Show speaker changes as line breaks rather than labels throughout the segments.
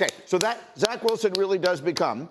Okay, so that Zach Wilson really does become,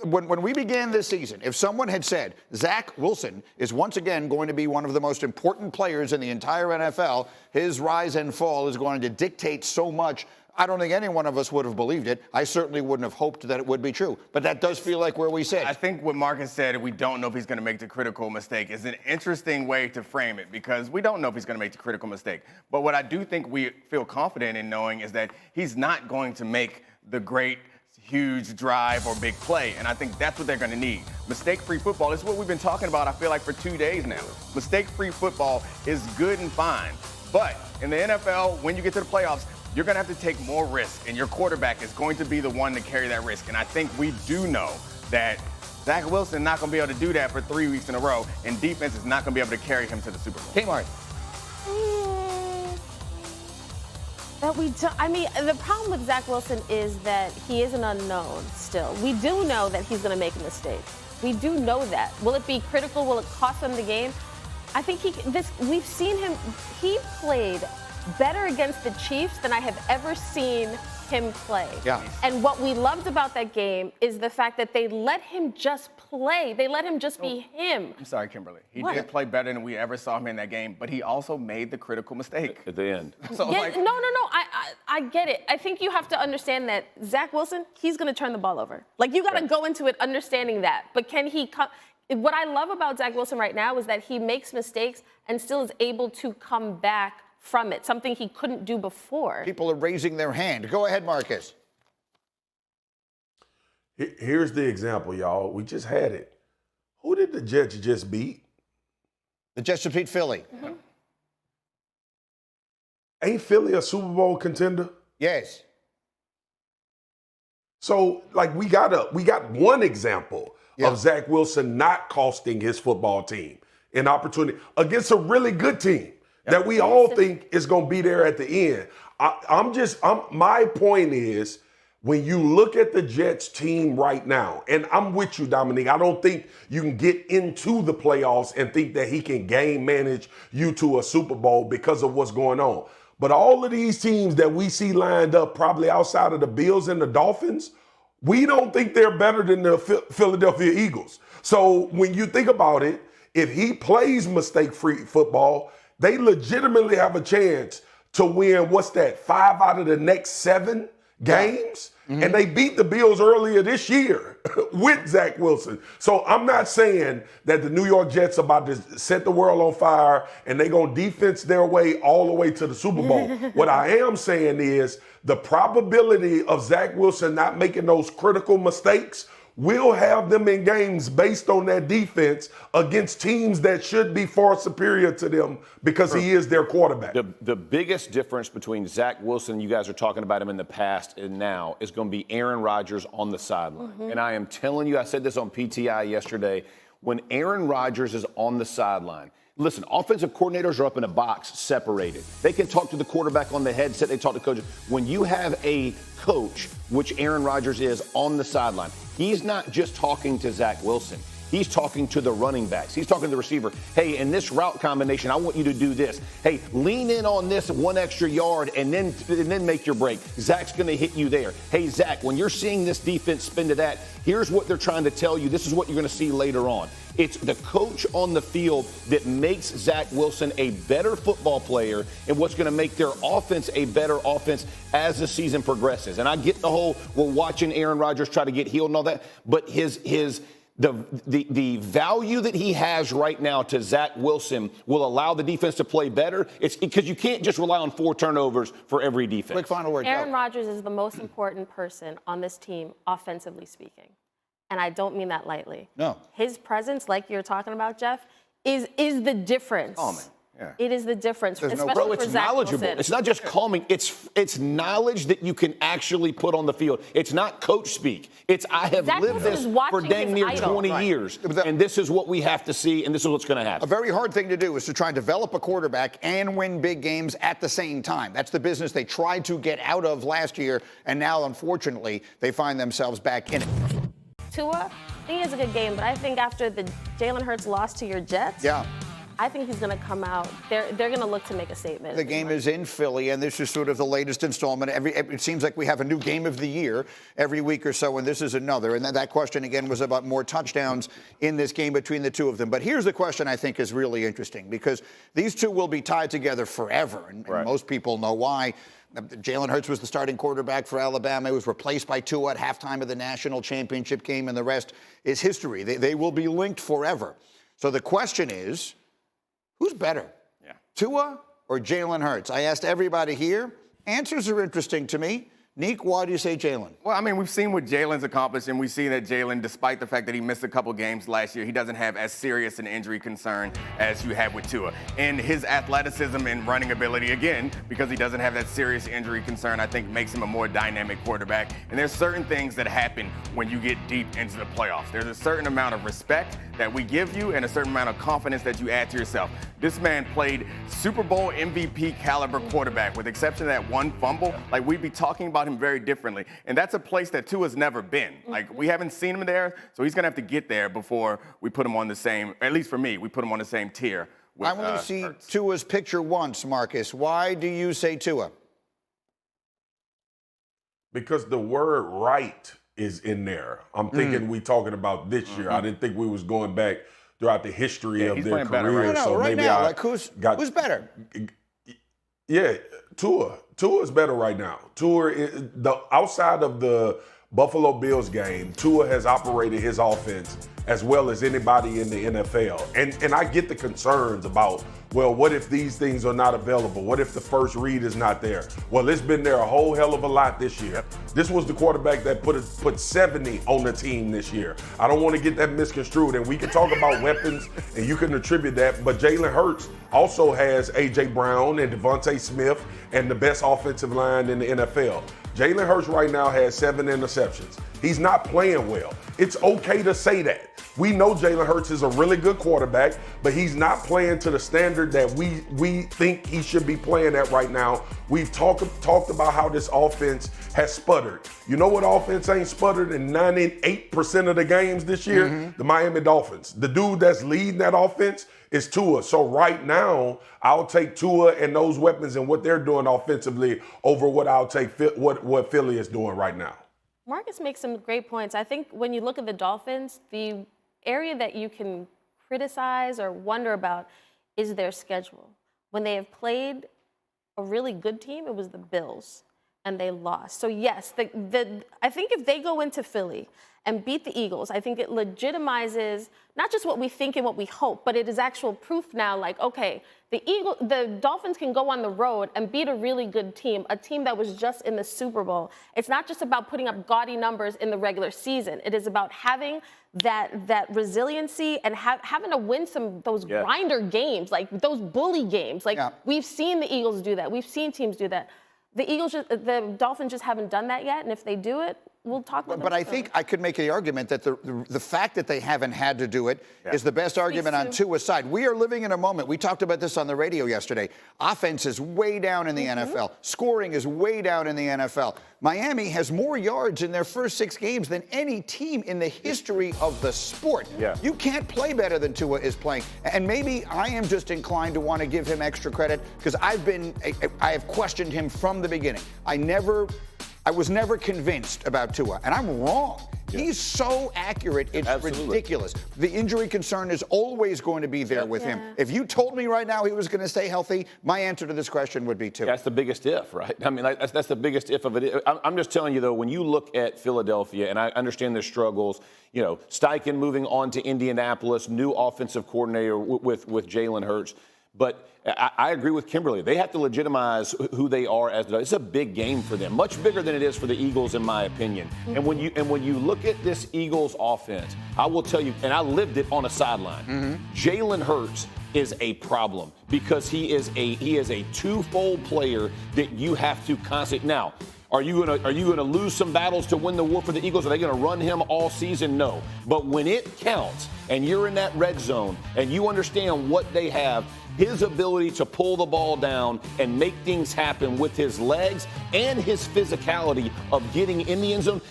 when we began this season, if someone had said Zach Wilson is once again going to be one of the most important players in the entire NFL, his rise and fall is going to dictate so much, I don't think any one of us would have believed it. I certainly wouldn't have hoped that it would be true. But that does feel like where we sit.
I think what Marcus said, we don't know if he's going to make the critical mistake, is an interesting way to frame it because we don't know if he's going to make the critical mistake. But what I do think we feel confident in knowing is that he's not going to make the great, huge drive or big play. And I think that's what they're going to need. Mistake-free football is what we've been talking about, I feel like, for 2 days now. Mistake-free football is good and fine. But in the NFL, when you get to the playoffs, you're going to have to take more risk, and your quarterback is going to be the one to carry that risk. And I think we do know that Zach Wilson is not going to be able to do that for 3 weeks in a row, and defense is not going to be able to carry him to the Super Bowl.
Kmart.
The problem with Zach Wilson is that he is an unknown still. We do know that he's going to make a mistake. We do know that. Will it be critical? Will it cost him the game? I think we've seen him. He played better against the Chiefs than I have ever seen him play.
Yeah.
And what we loved about that game is the fact that they let him just play. They let him just be him.
I'm sorry, Kimberly. He
What?
did play better than we ever saw him in that game, but he also made the critical mistake
at the end.
So,
Yeah,
like,
no. I get it. I think you have to understand that Zach Wilson, he's going to turn the ball over. Like, you got to go into it understanding that. But can he come? What I love about Zach Wilson right now is that he makes mistakes and still is able to come back from it, something he couldn't do before.
People are raising their hand. Go ahead, Marcus.
Here's the example, y'all. We just had it. Who did the Jets just beat?
The Jets beat Philly.
Mm-hmm.
Ain't Philly a Super Bowl contender?
Yes.
So, like, we got one example of Zach Wilson not costing his football team an opportunity against a really good team that we all think is going to be there at the end. My point is, when you look at the Jets team right now, and I'm with you, Dominique, I don't think you can get into the playoffs and think that he can game manage you to a Super Bowl because of what's going on. But all of these teams that we see lined up, probably outside of the Bills and the Dolphins, we don't think they're better than the Philadelphia Eagles. So when you think about it, if he plays mistake-free football, they legitimately have a chance to win, 5 out of the next 7 games? Mm-hmm. And they beat the Bills earlier this year with Zach Wilson. So I'm not saying that the New York Jets are about to set the world on fire and they're going to defense their way all the way to the Super Bowl. What I am saying is the probability of Zach Wilson not making those critical mistakes will have them in games based on that defense against teams that should be far superior to them because he is their quarterback.
The biggest difference between Zach Wilson, you guys are talking about him in the past and now, is going to be Aaron Rodgers on the sideline. Mm-hmm. And I am telling you, I said this on PTI yesterday, when Aaron Rodgers is on the sideline, listen, offensive coordinators are up in a box separated. They can talk to the quarterback on the headset. They talk to coaches. When you have a coach, which Aaron Rodgers is, on the sideline, he's not just talking to Zach Wilson. He's talking to the running backs. He's talking to the receiver. Hey, in this route combination, I want you to do this. Hey, lean in on this 1 extra yard and then make your break. Zach's going to hit you there. Hey, Zach, when you're seeing this defense spin to that, here's what they're trying to tell you. This is what you're going to see later on. It's the coach on the field that makes Zach Wilson a better football player and what's going to make their offense a better offense as the season progresses. And I get the whole, we're watching Aaron Rodgers try to get healed and all that, but the value that he has right now to Zach Wilson will allow the defense to play better. It's because you can't just rely on 4 turnovers for every defense.
Quick final word.
Aaron Rodgers is the most important person on this team, offensively speaking. And I don't mean that lightly.
No.
His presence, like you're talking about, Jeff, is the difference.
Oh, man. Yeah.
It is the difference, especially
Bro,
for
it's
Zach
knowledgeable.
Wilson.
It's not just calming. It's knowledge that you can actually put on the field. It's not coach speak. It's I have
Zach
lived
Wilson
this
is
for
watching
dang
his
near
idol.
20 years, and this is what we have to see, and this is what's going to happen.
A very hard thing to do is to try and develop a quarterback and win big games at the same time. That's the business they tried to get out of last year, and now, unfortunately, they find themselves back in it.
Tua, I think he has a good game, but I think after the Jalen Hurts loss to your Jets,
Yeah.
I think he's going to come out. They're going to look to make a statement.
The game is in Philly, and this is sort of the latest installment. It seems like we have a new game of the year every week or so, and this is another. And that question, again, was about more touchdowns in this game between the two of them. But here's the question I think is really interesting, because these two will be tied together forever, and most people know why. Jalen Hurts was the starting quarterback for Alabama. He was replaced by Tua at halftime of the national championship game, and the rest is history. They will be linked forever. So the question is, who's better, Tua or Jalen Hurts? I asked everybody here. Answers are interesting to me. Neek, why do you say Jalen?
Well, I mean, we've seen what Jalen's accomplished, and we see that Jalen, despite the fact that he missed a couple games last year, he doesn't have as serious an injury concern as you have with Tua. And his athleticism and running ability, again, because he doesn't have that serious injury concern, I think makes him a more dynamic quarterback. And there's certain things that happen when you get deep into the playoffs. There's a certain amount of respect that we give you and a certain amount of confidence that you add to yourself. This man played Super Bowl MVP caliber quarterback, with the exception of that one fumble. Like, we'd be talking about him very differently. And that's a place that Tua's never been. Like, we haven't seen him there, so he's going to have to get there before we put him on the same, at least for me, we put him on the same tier with
I want to see
Hurts.
Tua's picture once, Marcus. Why do you say Tua?
Because the word right is in there. I'm thinking we talking about this year. I didn't think we was going back throughout the history of
he's
their
playing better
career.
right now.
So
right
maybe
now, like who's better?
Yeah, Tua is better right now. Outside of the Buffalo Bills game, Tua has operated his offense as well as anybody in the NFL. And I get the concerns about, well, what if these things are not available? What if the first read is not there? Well, it's been there a whole hell of a lot this year. This was the quarterback that put 70 on the team this year. I don't want to get that misconstrued. And we can talk about weapons, and you can attribute that. But Jalen Hurts also has A.J. Brown and Devontae Smith and the best offensive line in the NFL. Jalen Hurts right now has 7 interceptions. He's not playing well. It's okay to say that. We know Jalen Hurts is a really good quarterback, but he's not playing to the standard that we think he should be playing at right now. We've talked about how this offense has sputtered. You know what offense ain't sputtered in 98% of the games this year? The Miami Dolphins. The dude that's leading that offense is Tua. So right now, I'll take Tua and those weapons and what they're doing offensively over what I'll take what Philly is doing right now.
Marcus makes some great points. I think when you look at the Dolphins, the area that you can criticize or wonder about is their schedule. When they have played a really good team, it was the Bills, and they lost. So yes, I think if they go into Philly and beat the Eagles, I think it legitimizes not just what we think and what we hope, but it is actual proof now, like, okay, the Dolphins can go on the road and beat a really good team, a team that was just in the Super Bowl. It's not just about putting up gaudy numbers in the regular season. It is about having that resiliency and having to win those grinder games, like those bully games. Like we've seen the Eagles do that. We've seen teams do that. The Dolphins just haven't done that yet, and if they do it, we'll talk about it.
But I think I could make the argument that the fact that they haven't had to do it is the best argument on Tua's side. We are living in a moment. We talked about this on the radio yesterday. Offense is way down in the NFL. Scoring is way down in the NFL. Miami has more yards in their first 6 games than any team in the history of the sport. You can't play better than Tua is playing. And maybe I am just inclined to want to give him extra credit because I have questioned him from the beginning. I was never convinced about Tua, and I'm wrong. He's so accurate, it's ridiculous. The injury concern is always going to be there with him. If you told me right now he was going to stay healthy, my answer to this question would be Tua.
That's the biggest if, right? I mean, that's the biggest if of it. I'm just telling you, though, when you look at Philadelphia, and I understand their struggles, you know, Steichen moving on to Indianapolis, new offensive coordinator with Jalen Hurts. But I agree with Kimberly. They have to legitimize who they are it's a big game for them, much bigger than it is for the Eagles, in my opinion. And when you look at this Eagles offense, I will tell you, and I lived it on a sideline. Jalen Hurts is a problem because he is a twofold player that you have to constantly. Now, are you gonna lose some battles to win the war for the Eagles? Are they gonna run him all season? No. But when it counts and you're in that red zone and you understand what they have, his ability to pull the ball down and make things happen with his legs and his physicality of getting in the end zone,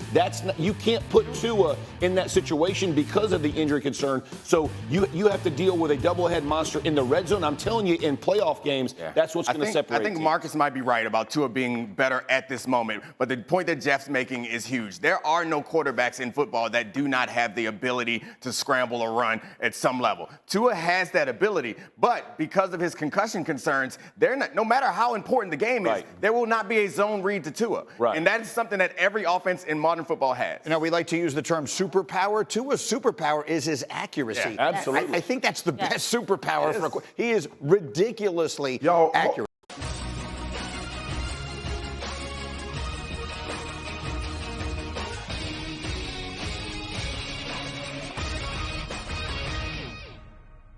you can't put Tua in that situation because of the injury concern. So you have to deal with a double-head monster in the red zone. I'm telling you, in playoff games, that's what's going to separate.
I think Marcus might be right about Tua being better at this moment, but the point that Jeff's making is huge. There are no quarterbacks in football that do not have the ability to scramble or run at some level. Tua has that ability, but because of his concussion concerns, no matter how important the game is, there will not be a zone read to Tua.
Right.
And that is something that every offense in modern football has.
You know, we like to use the term superpower. Tua's superpower is his accuracy.
Yeah, absolutely.
I think that's the best superpower. He is ridiculously accurate.